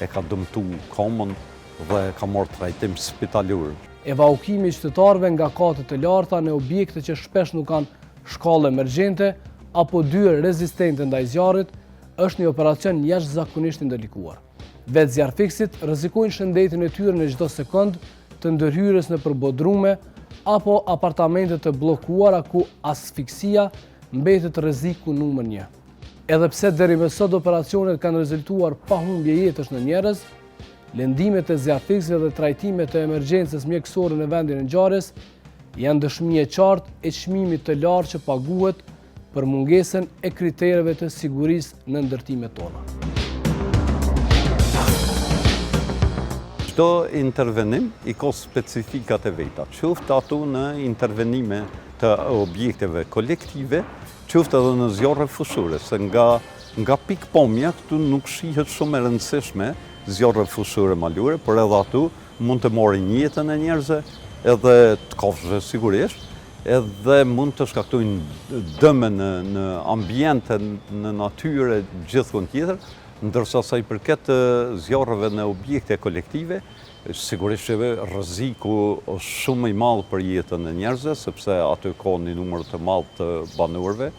e ka dëmtu komën dhe ka marrë trajtim spitalor. Evakuimi i qytetarëve nga katët e larta në objekte që shpesh nuk kanë shkallë emergjente apo dyrë rezistente ndaj zjarrit është një operacion jashtëzakonisht i ndalikuar. Vetë zjarrfiksit rrezikojnë shëndetin e tyre në çdo sekond të ndërhyrjes në bodrume apo apartamente të bllokuara ku asfiksia mbetet rreziku numër 1. Edhe pse deri më sot operacionet kanë rezultuar pa humbje jetësh në njerëz, lëndimet e zjarrfikësve dhe trajtimet e emergjencës mjekësore në vendin e ngjarjes janë dëshmi e qartë e çmimit të lartë që paguhet për mungesën e kritereve të sigurisë në ndërtimet tona. Çdo intervenim i ka specifikat e veta, qoftë ato në intervenime të objekteve kolektive, qoftë edhe në zjarre fushore, se nga pikpamja këtu nuk shihet shumë e rëndësishme zjarre fushore malore, por edhe ato mund të marrin jetën e njerëzve, edhe të kafshëve sigurisht, edhe mund të shkaktojnë dëme në ambiente, në natyrë, gjithkund tjetër, ndërsa sa i përket zjarreve në objekte kolektive, sigurisht që rreziku është shumë i madh për jetën e njerëzve, sepse aty ka një numër të madh të banorëve.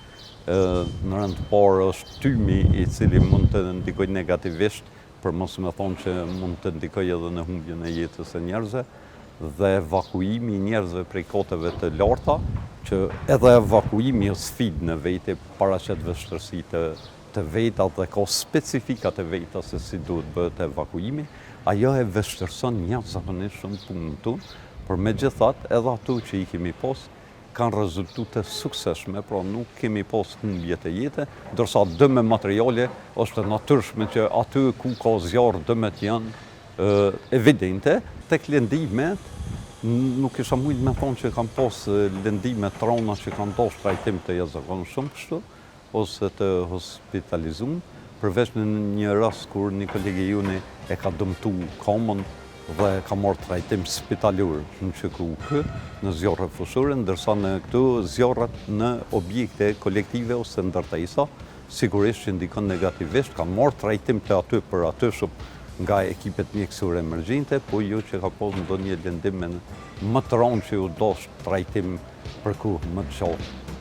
Në rënd të parë është tymi i cili mund të ndikojë negativisht, për mos me thonë që mund të ndikojë edhe në humbjen e jetës e njerëzve, dhe evakuimi i njerëzve prej koteve të larta, që edhe evakuimi është sfidë në vete, paraqet vështirësi të veta dhe ka specifikat e veta se si duhet bëhet evakuimi, ajo e vështirëson jashtëzakonisht shumë punën tonë, por megjithatë edhe ato që i kemi pas kanë rezultu të sukseshme, pra nuk kemi pas humbje të jetë, ndërsa dëme materiale është natyrshme që aty ku ka zjarr dëmet janë evidente, tek lëndimet nuk isha mujt me thonë që kanë pas lëndime trona që kanë dash trajtim të jashtëzakonshëm kështu, ose të hospitalizuar, përveç në një rast kur një kolege juni e ka dëmtu komën dhe ka marrë trajtim spitalor në QKUK, në zjarre fushore, ndërsa në këtu zjarrat në objekte kolektive ose ndërtesa, sigurisht që ndikon negativisht, ka marrë trajtim të aty për aty shumë nga ekipet mjekësore emergjente, po jo që ka pas ndonjë lëndim më të rëndë që u dosh trajtim për kohë më të gjatë.